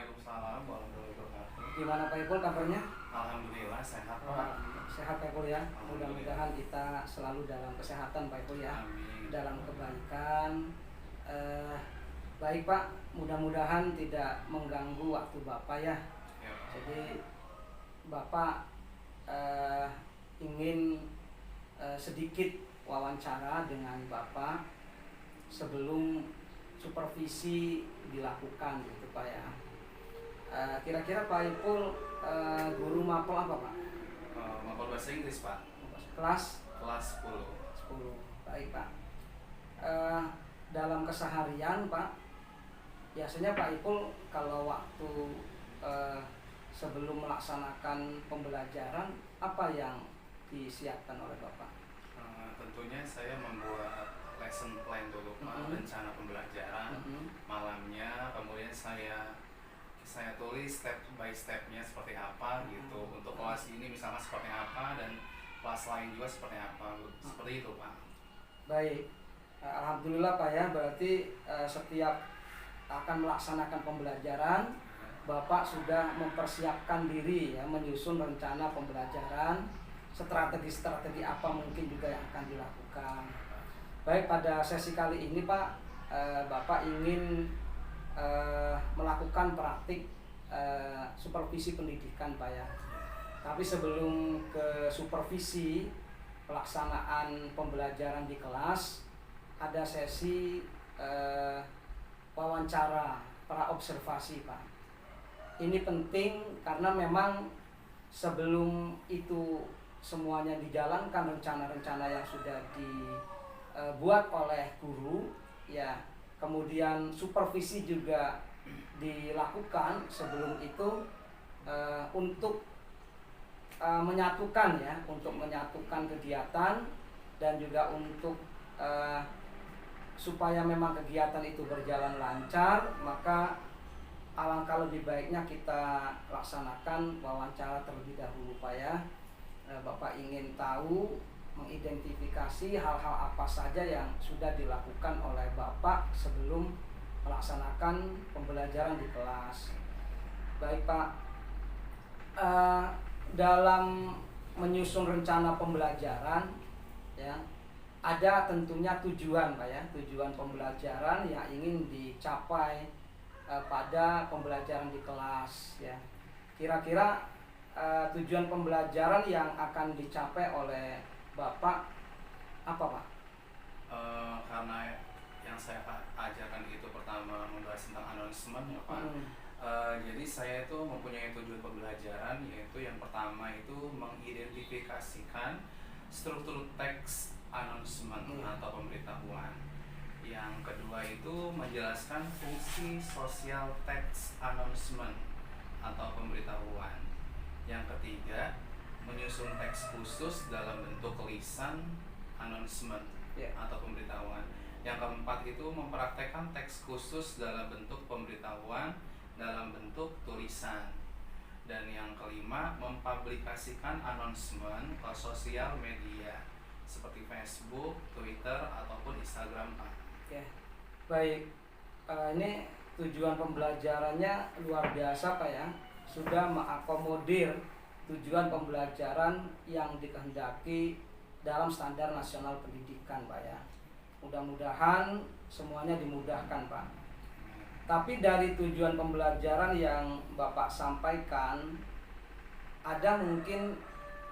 Waalaikumsalam warahmatullahi wabarakatuh. Gimana Pak Ipul kabarnya? Alhamdulillah sehat Pak. Wah, sehat Pak Ipul ya. Alhamdulillah. Mudah-mudahan kita selalu dalam kesehatan Pak Ipul ya. Amin. Dalam kebaikan. Eh, Baik Pak, mudah-mudahan tidak mengganggu waktu Bapak ya. Ya, Pak. Jadi Bapak ingin sedikit wawancara dengan Bapak sebelum supervisi dilakukan gitu Pak ya. Kira-kira Pak Ipul guru mapel apa Pak? Mapel bahasa Inggris Pak. Kelas Kelas 10. 10. Baik Pak. Dalam keseharian Pak, biasanya Pak Ipul kalau waktu sebelum melaksanakan pembelajaran apa yang disiapkan oleh Bapak? Tentunya saya membuat lesson plan dulu Pak, rencana pembelajaran malamnya, kemudian saya tulis step by stepnya seperti apa gitu. Untuk kelas ini misalnya seperti apa dan kelas lain juga seperti apa, seperti itu Pak. Baik, alhamdulillah Pak ya, berarti setiap akan melaksanakan pembelajaran Bapak sudah mempersiapkan diri ya, menyusun rencana pembelajaran, strategi-strategi apa mungkin juga yang akan dilakukan. Baik, pada sesi kali ini Pak, Bapak ingin melakukan praktik supervisi pendidikan Pak ya. Tapi sebelum ke supervisi pelaksanaan pembelajaran di kelas, ada sesi wawancara praobservasi Pak. Ini penting karena memang sebelum itu semuanya dijalankan, rencana-rencana yang sudah dibuat oleh guru ya, kemudian supervisi juga dilakukan sebelum itu untuk menyatukan ya, untuk menyatukan kegiatan dan juga untuk supaya memang kegiatan itu berjalan lancar, maka alangkah lebih baiknya kita laksanakan wawancara terlebih dahulu Pak ya. Bapak ingin tahu, mengidentifikasi hal-hal apa saja yang sudah dilakukan oleh Bapak sebelum melaksanakan pembelajaran di kelas. Baik Pak, dalam menyusun rencana pembelajaran ya, ada tentunya tujuan Pak ya, tujuan pembelajaran yang ingin dicapai pada pembelajaran di kelas ya. Kira-kira tujuan pembelajaran yang akan dicapai oleh Bapak apa Pak? Karena yang saya ajarkan itu pertama membahas tentang announcement ya Pak. Jadi saya itu mempunyai tujuan pembelajaran, yaitu yang pertama itu mengidentifikasikan struktur teks announcement atau pemberitahuan. Yang kedua itu menjelaskan fungsi sosial teks announcement atau pemberitahuan. Yang ketiga, menyusun teks khusus dalam bentuk lisan announcement atau pemberitahuan. Yang keempat itu mempraktekkan teks khusus dalam bentuk pemberitahuan dalam bentuk tulisan. Dan yang kelima, mempublikasikan announcement ke sosial media seperti Facebook, Twitter, ataupun Instagram Pak. Ya, baik. Ini tujuan pembelajarannya luar biasa Pak ya. Sudah mengakomodir tujuan pembelajaran yang dikehendaki dalam standar nasional pendidikan Pak ya. Mudah-mudahan semuanya dimudahkan Pak. Tapi dari tujuan pembelajaran yang Bapak sampaikan, ada mungkin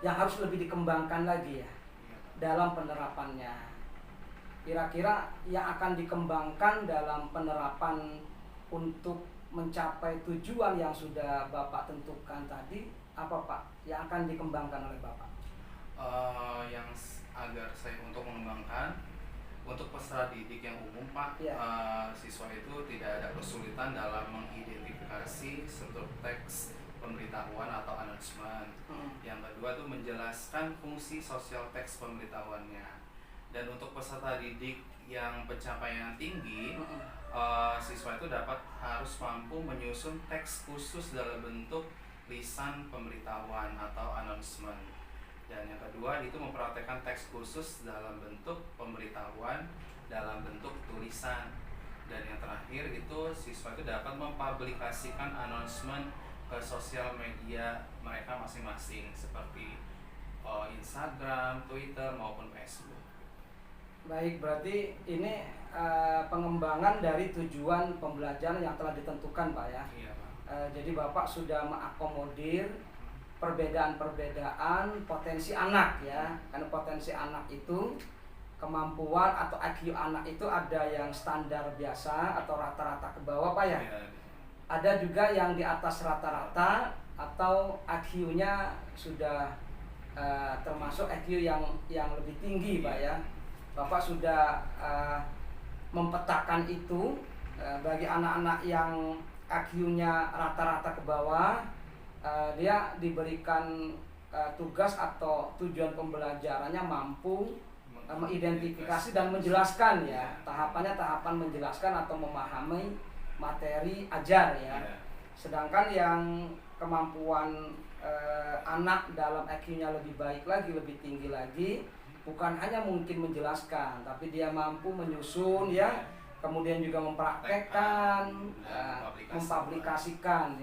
yang harus lebih dikembangkan lagi ya dalam penerapannya. Kira-kira yang akan dikembangkan dalam penerapan untuk mencapai tujuan yang sudah Bapak tentukan tadi, apa Pak yang akan dikembangkan oleh Bapak? Yang agar saya untuk mengembangkan untuk peserta didik yang umum Pak, siswa itu tidak ada kesulitan dalam mengidentifikasi struktur teks pemberitahuan atau announcement. Yang kedua itu menjelaskan fungsi sosial teks pemberitahuannya. Dan untuk peserta didik yang pencapaian tinggi, siswa itu harus mampu menyusun teks khusus dalam bentuk lisan pemberitahuan atau announcement. Dan yang kedua itu mempraktekkan teks khusus dalam bentuk pemberitahuan dalam bentuk tulisan. Dan yang terakhir itu siswa itu dapat mempublikasikan announcement ke sosial media mereka masing-masing seperti Instagram, Twitter maupun Facebook. Baik, berarti ini pengembangan dari tujuan pembelajaran yang telah ditentukan, Pak ya. Iya, Pak. Jadi Bapak sudah mengakomodir perbedaan-perbedaan potensi anak ya. Karena potensi anak itu, kemampuan atau IQ anak itu ada yang standar biasa atau rata-rata ke bawah, Pak ya. Iya. Ada juga yang di atas rata-rata atau IQ-nya sudah termasuk IQ yang lebih tinggi, Pak ya. Bapak sudah mempetakan itu bagi anak-anak yang IQ-nya rata-rata ke bawah, dia diberikan tugas atau tujuan pembelajarannya mampu mengidentifikasi dan menjelaskan ya. Tahapannya tahapan menjelaskan atau memahami materi ajar ya. Sedangkan yang kemampuan anak dalam IQ-nya lebih baik lagi, lebih tinggi lagi, bukan hanya mungkin menjelaskan, tapi dia mampu menyusun ya, kemudian juga mempraktekkan, mempublikasikan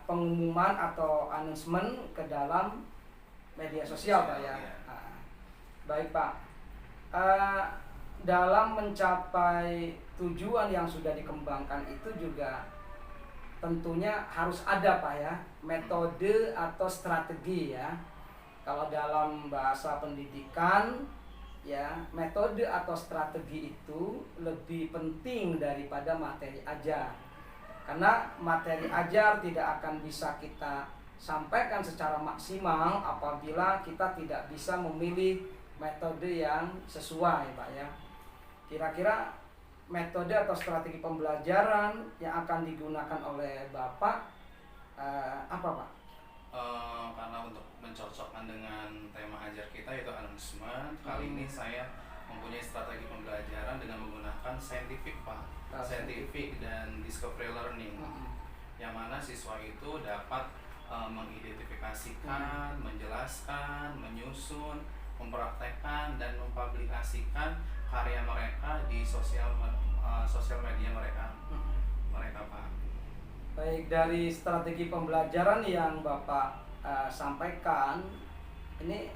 pengumuman atau announcement ke dalam media sosial, Pak ya. Baik, Pak. Dalam mencapai tujuan yang sudah dikembangkan itu juga tentunya harus ada, Pak ya, metode atau strategi ya. Kalau dalam bahasa pendidikan ya, metode atau strategi itu lebih penting daripada materi ajar. Karena materi ajar tidak akan bisa kita sampaikan secara maksimal apabila kita tidak bisa memilih metode yang sesuai, Pak ya. Kira-kira metode atau strategi pembelajaran yang akan digunakan oleh Bapak apa, Pak? Karena untuk mencocokkan dengan tema ajar kita yaitu announcement, kali ini saya mempunyai strategi pembelajaran dengan menggunakan scientific, Pak. Scientific dan discovery learning, yang mana siswa itu dapat mengidentifikasikan, menjelaskan, menyusun, mempraktekkan dan mempublikasikan karya mereka di sosial media mereka, Pak. Baik, dari strategi pembelajaran yang Bapak sampaikan, ini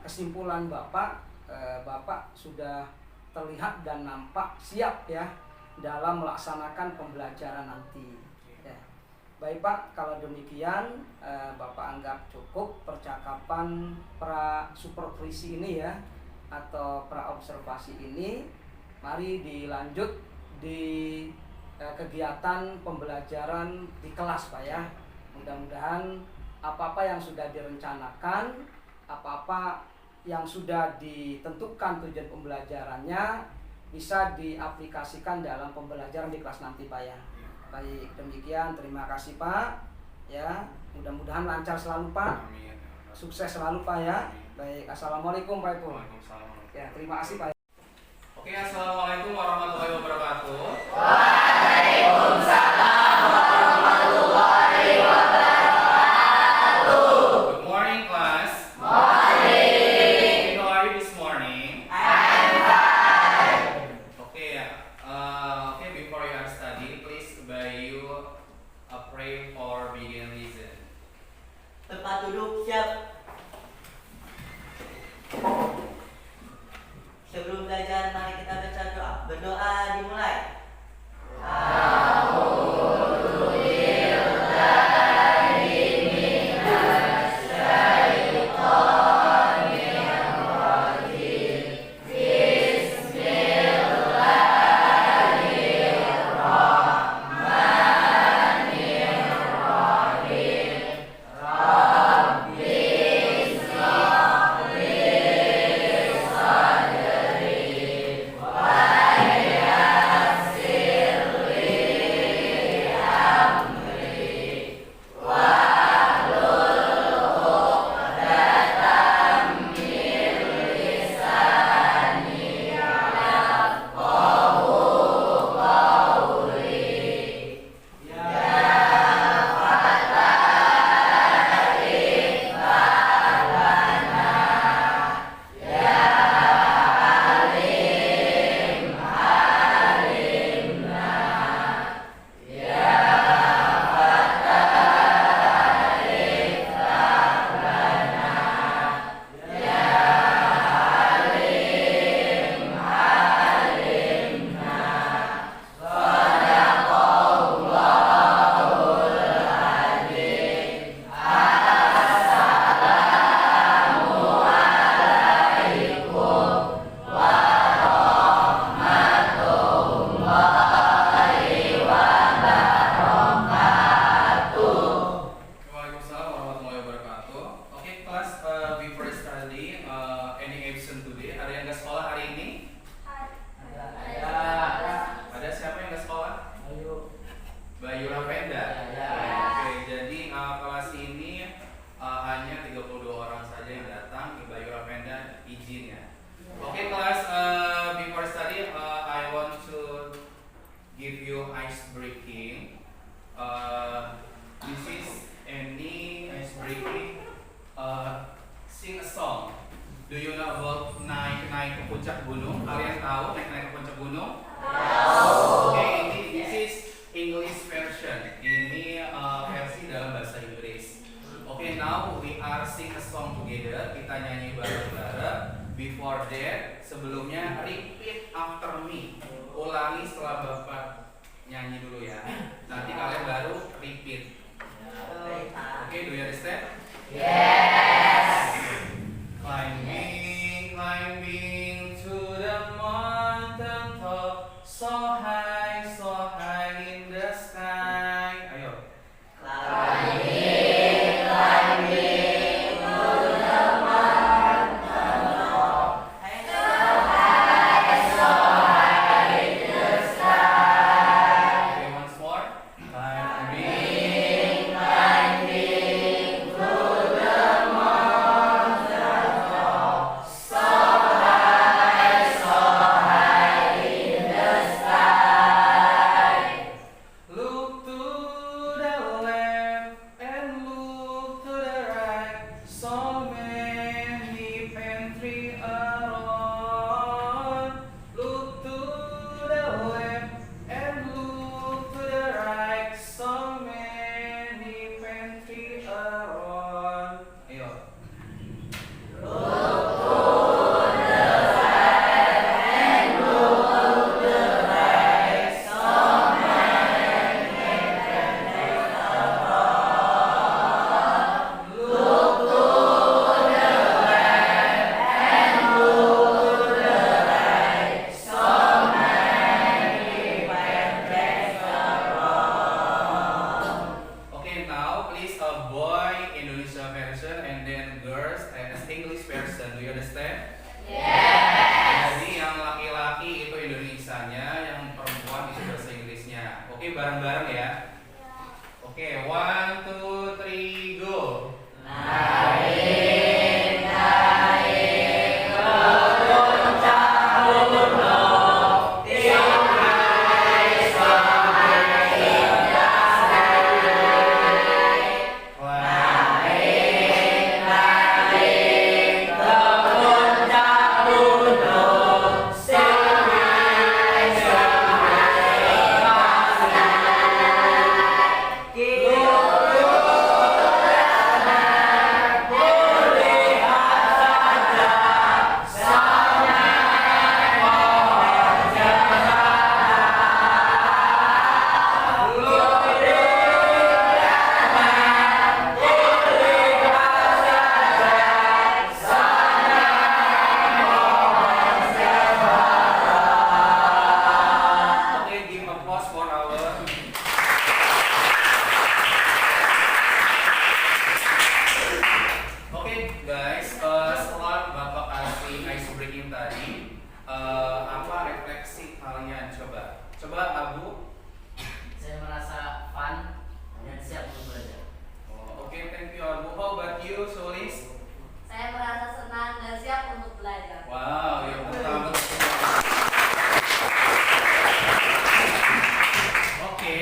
kesimpulan Bapak sudah terlihat dan nampak siap ya dalam melaksanakan pembelajaran nanti. Ya. Baik, Pak, kalau demikian Bapak anggap cukup percakapan pra supervisi ini ya, atau pra observasi ini. Mari dilanjut di kegiatan pembelajaran di kelas, Pak ya. Mudah-mudahan apa-apa yang sudah direncanakan, apa-apa yang sudah ditentukan tujuan pembelajarannya bisa diaplikasikan dalam pembelajaran di kelas nanti, Pak ya. Baik, demikian, terima kasih, Pak ya. Mudah-mudahan lancar selalu, Pak. Amin. Sukses selalu, Pak ya. Baik, assalamualaikum, Pak Ibu. Waalaikumsalam. Ya, terima kasih, Pak. Oke, assalamualaikum warahmatullahi wabarakatuh. Waalaikumsalam warahmatullahi wabarakatuh. Good morning, class. Morning. How are you this morning? I'm fine. Okay, before you are study, please you pray for begin reason. Tempat duduk siap. Sebelum belajar, mari kita baca doa. Berdoa dimulai. Bayu Lavenda. Ya. Oke, jadi kelas ini hanya 32 orang saja yang datang. Bayu Lavenda izin ya. Oke, kelas, before study, I want to give you ice breaking. This is any ice breaking. Sing a song. Do you know about naik ke puncak gunung? Kalian tahu naik ke puncak gunung? Oke, ini this is English version. Ini versi dalam bahasa Inggris. Oke, now we are sing a song together. Kita nyanyi bareng-bareng. Before that, sebelumnya repeat after me. Ulangi setelah Bapak nyanyi dulu ya. Nanti kalian baru repeat. Oke, do you understand? Yes. Climbing, climbing to the mountain top, so high in the sky. Ayo. Climbing, climbing to the mountain top, so high in the sky. Okay, once more. Climbing, climbing to the mountain top, so high in the sky. Look to the left and look to the right. So many pantry around. Look to the left and look to the right. So many pantry around. Ayo. Okay, now please boy Indonesia version and then girls English version. Do you understand? Jadi yang laki-laki itu Indonesianya, yang perempuan itu bahasa Inggrisnya. Oke, bareng-bareng ya. Oke, 1, 2, 3, go. Naik, naik ke puncak gunung, tinggai sampai indah sky. Naik, naik ke puncak gunung, tinggai sampai indah sky. Okay, give applause for our. Oke guys, setelah Bapak kasih ice breaking tadi, apa refleksi kalian coba? Coba Abu. Saya merasa fun dan siap untuk belajar. Oh, oke, thank you Abu. How about you, Solis? Saya merasa senang dan siap untuk belajar. Wow, yang pertama. Oke,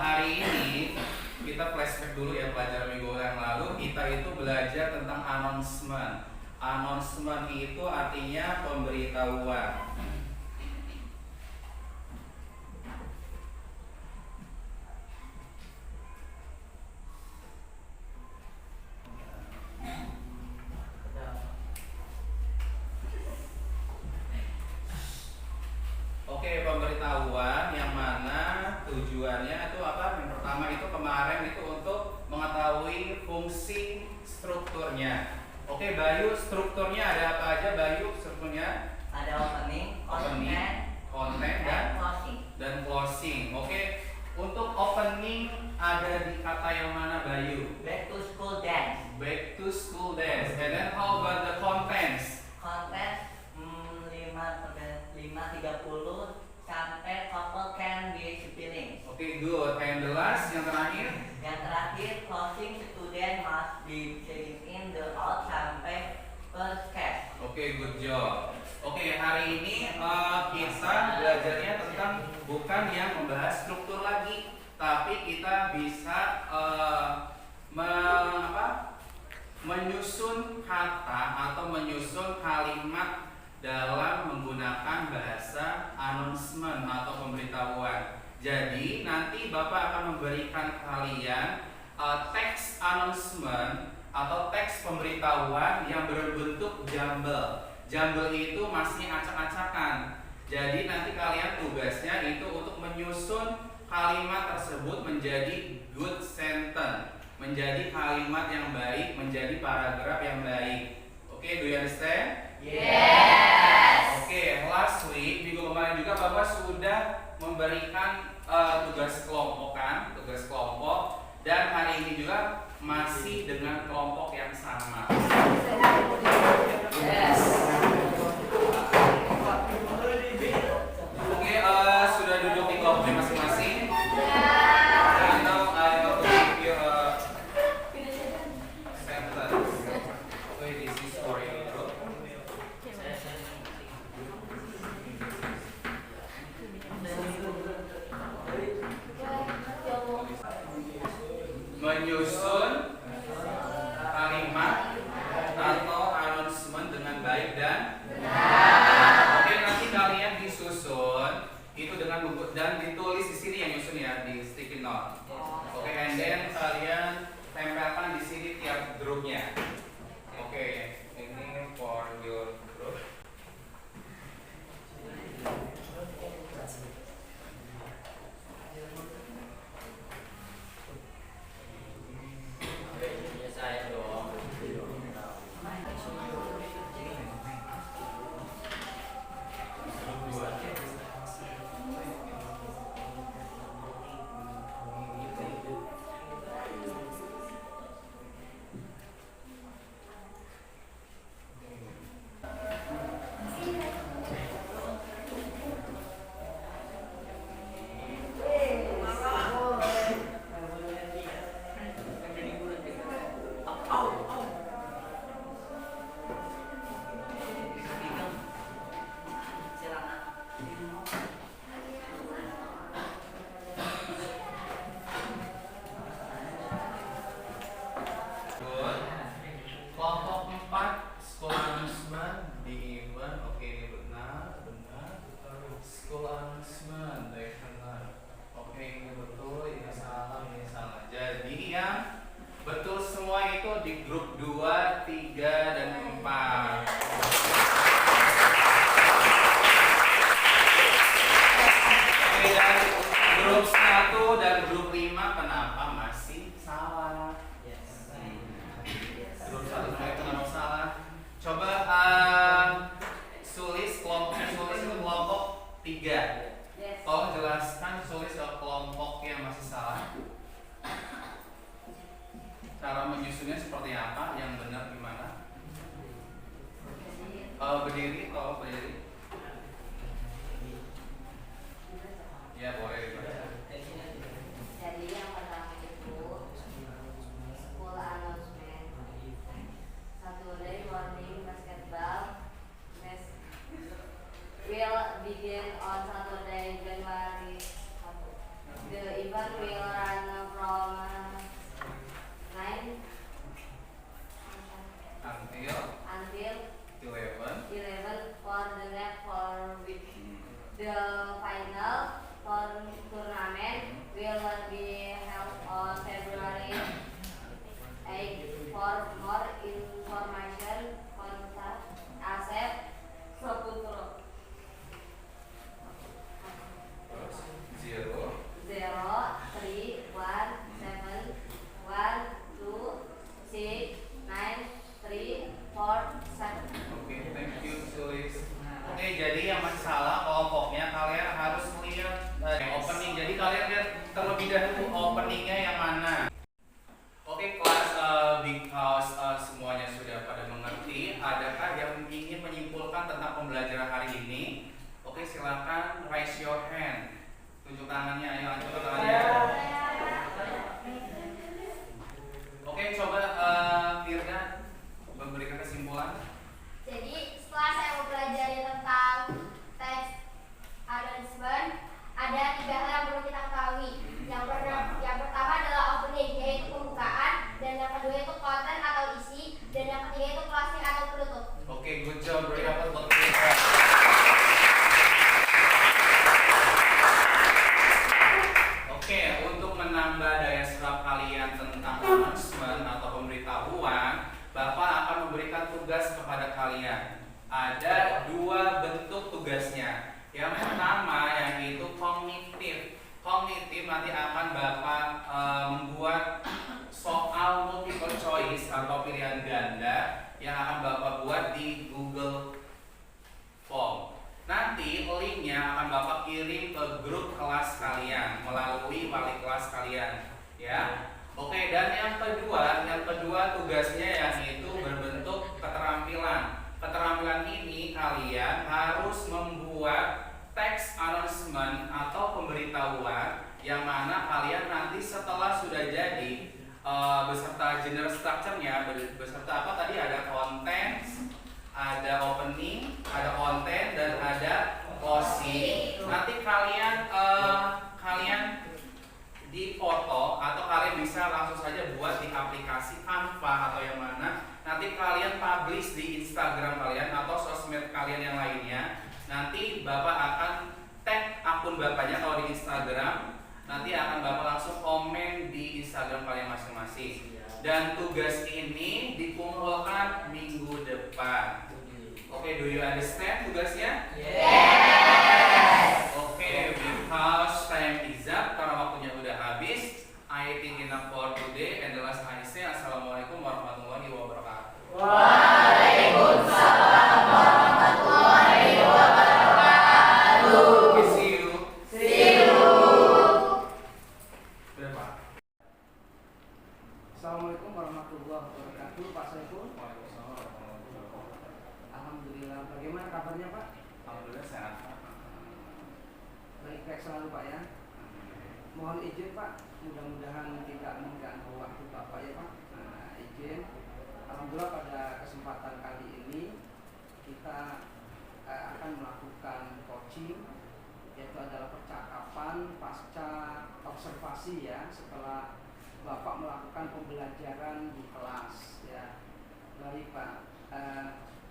hari ini kita flashback dulu ya pelajaran minggu yang lalu. Kita itu belajar tentang announcement. Announcement itu artinya pemberitahuan. Oke, pemberitahuan yang mana tujuannya itu apa? Yang pertama itu kemarin itu untuk mengetahui fungsi strukturnya. Oke, Bayu, strukturnya ada apa aja Bayu strukturnya? Ada opening, Opening, content dan closing. Oke, untuk opening ada di kata yang mana Bayu? Back to school dance. Back to school dance. And then how about the contents? Konten 5.30 sampai couple can be spelling. Oke, Oke, good. And the last, yang terakhir. Yang terakhir, closing student must be checking in the out sampai first cash. Oke, good job. Oke, hari ini kita belajarnya tentang bukan yang membahas struktur lagi, tapi kita bisa menyusun kata atau menyusun kalimat dalam menggunakan bahasa announcement atau pemberitahuan. Jadi nanti Bapak akan memberikan kalian teks announcement atau teks pemberitahuan yang berbentuk jumble. Jumble itu masih acak-acakan. Jadi nanti kalian tugasnya itu untuk menyusun kalimat tersebut menjadi good sentence, menjadi kalimat yang baik, menjadi paragraf yang baik. Oke, do you understand? Yes. Oke, last week minggu kemarin juga Bapak sudah memberikan tugas kelompok kan, tugas kelompok, dan hari ini juga masih dengan kelompok yang sama. Yes. Oke, sudah duduk di kelompoknya masing-masing. Yeah. And now I will give you a sentence. Okay, this is for you, bro. Menyusun kalimat atau announcement dengan baik dan benar. Oke, nanti kalian disusun itu dengan buku dan ditulis di sini yang nyusun ya di sticky note. Oke, and then kalian tempelkan di sini tiap grupnya. Oke, ini for your group. Good. Kelompok 4 school announcement di event. Oke, ini benar. School announcement dari benar. Oke, ini betul, ini salah, ini salah. Jadi yang betul semua itu di grup 2, 3, dan 4. Oke, dan grup 1 dan grup 5 kenapa masih salah? Grup 1 itu nggak salah. Coba tulis itu kelompok 3. Yes. Tolong jelaskan sulis ke kelompok yang masih salah. Cara menyusunnya seperti apa? Yang benar gimana? Berdiri, tolong berdiri. Ya, boleh dibaca. Jadi yang pertama itu school announcement. Saturday morning basketball match will begin on Saturday, January 1. The event will run from 9 Until until 11. 11 for the next 4 weeks. The final tournament will be held on February 8. For more information, contact Asep Saputro. 0. 031126934. Oke, thank you sulis. Oke, jadi yang masih salah kelompoknya kalian harus melihat opening. Jadi kalian lihat terlebih dahulu openingnya yang mana. Oke, kelas because semuanya sudah pada mengerti. Adakah yang ingin menyimpulkan tentang pembelajaran hari ini? Oke, silakan raise your hand. Tunjuk tangannya, ayo tunjuk tangannya. menambah daya serap kalian tentang announcement atau pemberitahuan, Bapak akan memberikan tugas kepada kalian. Ada dua bentuk tugasnya. Yang pertama yaitu kognitif. Kognitif nanti akan Bapak membuat soal multiple choice atau pilihan ganda yang akan Bapak buat di Google Form. Nanti linknya akan Bapak kirim ke grup kelas kalian melalui wali kelas kalian, ya. Oke, dan yang kedua tugasnya yaitu berbentuk keterampilan. Keterampilan ini kalian harus membuat teks announcement atau pemberitahuan yang mana kalian nanti setelah sudah jadi beserta general structure-nya, beserta apa tadi, ada konten, ada opening, ada konten, dan ada closing. Nanti kalian di foto atau kalian bisa langsung saja buat di aplikasi Canva atau yang mana. Nanti kalian publish di Instagram kalian atau sosmed kalian yang lainnya. Nanti Bapak akan tag akun Bapaknya kalau di Instagram. Nanti akan Bapak langsung komen di Instagram kalian masing-masing. Dan tugas ini dikumpulkan minggu depan. Oke, do you understand tugasnya? Yes. Oke, because time is up, karena waktunya udah habis. I think enough for today, and the last I say, Assalamualaikum warahmatullahi wabarakatuh. Waalaikumsalam warahmatullahi wabarakatuh. Okay, see you. See you. Udah, Pak. Assalamualaikum warahmatullahi wabarakatuh, Pak Saiful. Waalaikumsalam warahmatullahi wabarakatuh. Alhamdulillah. Bagaimana kabarnya, Pak? Alhamdulillah sehat, Pak. Baik selalu, Pak, ya. Mohon izin, Pak, mudah-mudahan tidak mengganggu waktu Bapak, ya, Pak. Nah, izin. Alhamdulillah pada kesempatan kali ini kita akan melakukan coaching, yaitu adalah percakapan pasca observasi, ya, setelah Bapak melakukan pembelajaran di kelas, ya. Baik, Pak.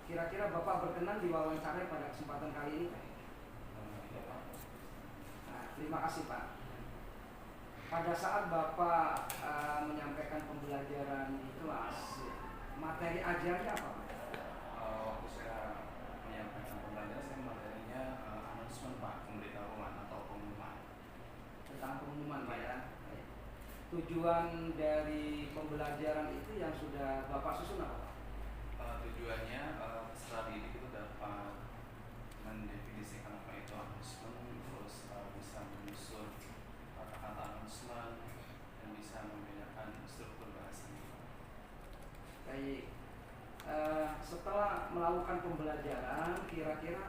Kira-kira Bapak berkenan diwawancara pada kesempatan kali ini, Pak? Nah, terima kasih, Pak. Pada saat Bapak menyampaikan pembelajaran di kelas, materi ajarnya apa, Pak? Waktu saya menyampaikan pembelajaran, saya materinya announcement, Pak, pemberitahuan atau pengumuman. Tentang pengumuman, Pak, ya. Tujuan dari pembelajaran itu yang sudah Bapak susun apa, Pak? Tujuannya peserta didik itu dapat mendefinisikan apa itu announcement, terus bisa menyusun kata-kata announcement, dan bisa membedakan struktur bahasanya. Baik. Setelah melakukan pembelajaran, kira-kira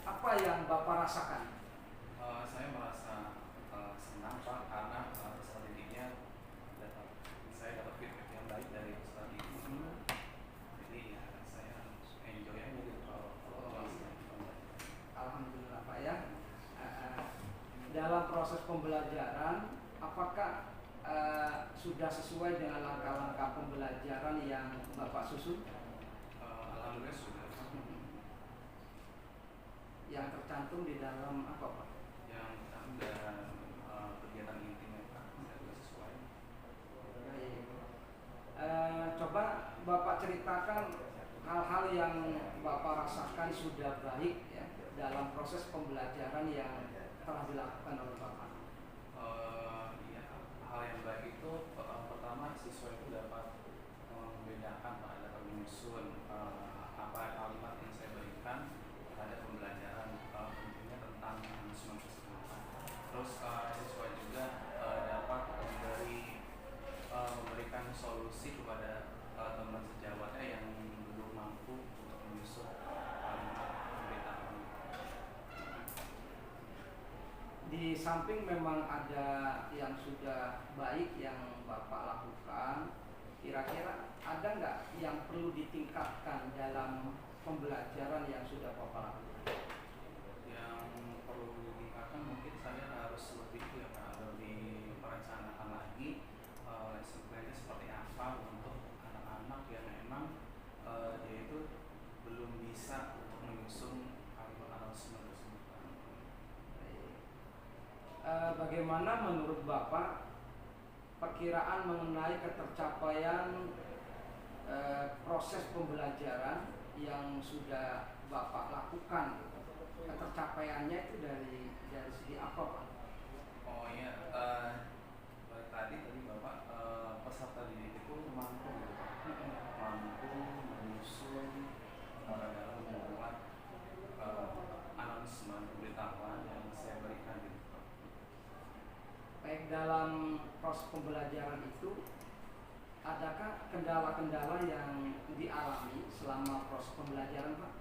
apa yang Bapak rasakan? Saya merasa senang, Pak, karena peserta didiknya saya dapat feedback yang baik dari peserta didik. Jadi ya, saya enjoy aja gitu kalau Alhamdulillah, Pak, ya. Dalam proses pembelajaran, apakah sudah sesuai dengan langkah-langkah pembelajaran yang Bapak susun? Alhamdulillah sudah. Yang tercantum di dalam apa, Pak? Yang dalam kegiatan intinya, Pak, saya sudah sesuai. Baik. Coba Bapak ceritakan hal-hal yang Bapak rasakan sudah baik, ya, dalam proses pembelajaran yang telah dilakukan oleh Bapak. Iya, hal yang baik itu pertama siswa itu dapat membedakan, Pak, dapat menyusun apa kalimat yang saya berikan pada pembelajaran tentunya tentang announcement tersebut. Terus siswa juga dapat memberikan solusi kepada teman sejawatnya yang belum mampu untuk menyusun kalimat pemberitahuan. Di samping memang ada yang sudah baik yang Bapak lakukan, kira-kira ada nggak yang perlu ditingkatkan dalam pembelajaran yang sudah Bapak lakukan? Yang perlu ditingkatkan mungkin saya harus lebih lebih merencanakan lagi lesson plan-nya seperti apa untuk anak-anak yang memang dia itu belum bisa untuk menyusun kalimat announcement tersebut. Bagaimana menurut Bapak perkiraan mengenai ketercapaian proses pembelajaran yang sudah Bapak lakukan. Ketercapaiannya itu dari segi apa, Pak? Oh iya, tadi Bapak peserta didik itu mampu gitu Pak, mampu menyusun dalam membuat analismen pemberitahuan yang saya berikan gitu Pak. Baik, dalam proses pembelajaran itu adakah kendala-kendala yang dialami selama proses pembelajaran, Pak?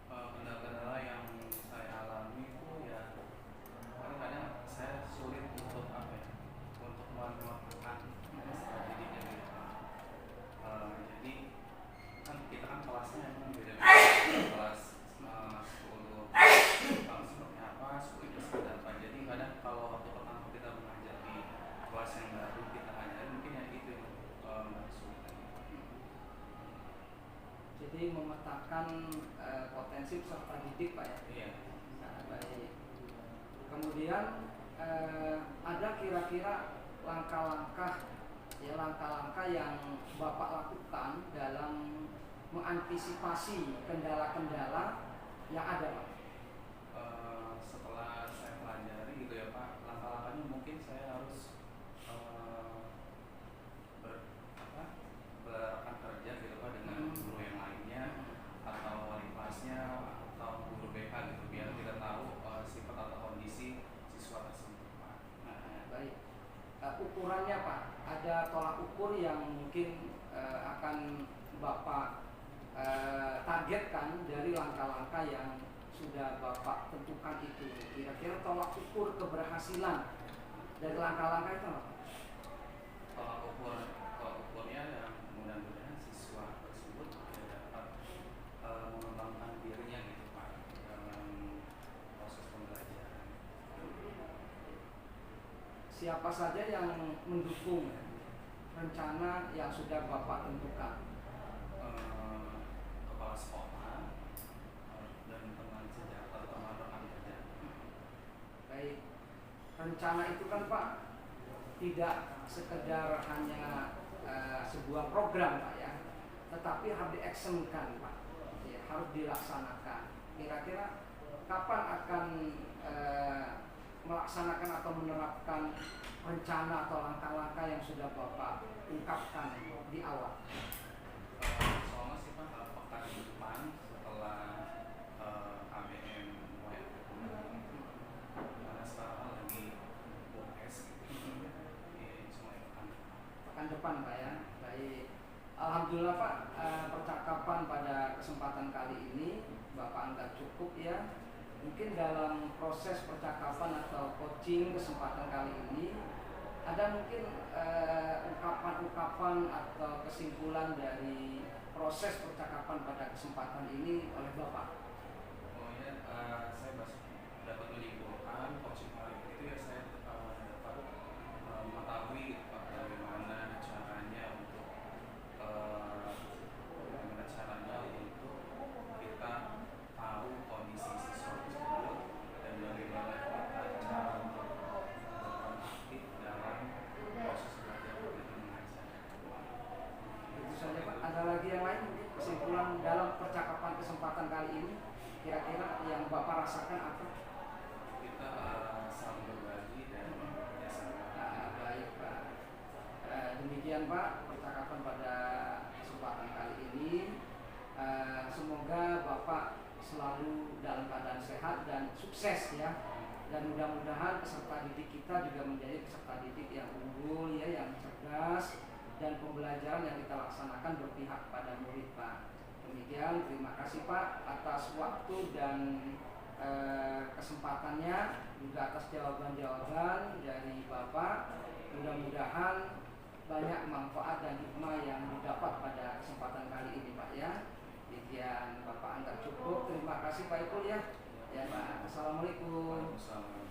Kendala-kendala yang saya alami itu ya kadang-kadang saya sulit untuk untuk melakukan didiknya gitu Pak. Jadi kan kita kan kelasnya memang beda-beda, kelas 10 seperti apa, 10 itu seperti apa. Jadi kadang kalau waktu pertama kita mengajar di kelas yang baru kita ajarin mungkin ya itu yang kesulitan. Jadi memetakan potensi peserta didik, Pak ya. Iya. Nah, baik. Kemudian ada kira-kira langkah-langkah yang Bapak lakukan dalam mengantisipasi kendala-kendala yang ada, Pak? Setelah saya pelajari gitu ya Pak, langkah-langkahnya mungkin saya harus berrekan kerja gitu Pak dengan guru yang lainnya atau wali kelasnya atau guru BK gitu biar kita tahu sifat atau kondisi siswa tersebut Pak. Baik. Ukurannya, Pak, ada tolak ukur yang mungkin akan Bapak targetkan dari langkah-langkah yang sudah Bapak tentukan itu. Kira-kira tolak ukur keberhasilan dari langkah-langkah itu apa? Tolak ukurnya yang mudah-mudahan siswa tersebut dapat mengembangkan dirinya gitu Pak dalam proses pembelajaran. Siapa saja yang mendukung rencana yang sudah Bapak tentukan? Kepala sekolah dan teman sejawat atau teman rekan kerja. Baik, rencana itu kan Pak tidak sekedar hanya sebuah program Pak ya, tetapi harus diactionkan Pak, ya, harus dilaksanakan. Kira-kira kapan akan melaksanakan atau menerapkan rencana atau langkah-langkah yang sudah Bapak ungkapkan di awal? Soalnya sih Pak pekan depan setelah KBM mulai karena sekarang lagi UAS gitu. Cuma Pekan depan Pak ya. Baik. Alhamdulillah Pak, percakapan pada kesempatan kali ini Bapak anggap cukup ya. Mungkin dalam proses percakapan atau coaching kesempatan kali ini ada mungkin ungkapan-ungkapan atau kesimpulan dari proses percakapan pada kesempatan ini oleh Bapak. Oh ya, saya dapat menyimpulkan coaching kali itu ya saya dapat mengetahui bagaimana caranya untuk kita tahu kondisi siswa tersebut dan bagaimana cara untuk berperan aktif dalam proses belajar dan mengajar. Itu saja Pak. Ada lagi yang lain mungkin kesimpulan dalam percakapan kesempatan kali ini kira-kira yang Bapak rasakan apa? Kita saling berbagi dan bekerjasama. Baik Pak. Demikian Pak percakapan pada kesempatan kali ini. Semoga Bapak selalu dalam keadaan sehat dan sukses ya. Dan mudah-mudahan peserta didik kita juga menjadi peserta didik yang unggul ya, yang cerdas, dan pembelajaran yang kita laksanakan berpihak pada murid Pak. Demikian, terima kasih Pak atas waktu dan kesempatannya, juga atas jawaban-jawaban dari Bapak. Mudah-mudahan banyak manfaat dan hikmah yang didapat pada kesempatan kali ini Pak ya. Demikian Bapak anggap cukup. Terima kasih Pak Ipul ya. Ya Pak. Assalamualaikum. Waalaikumsalam.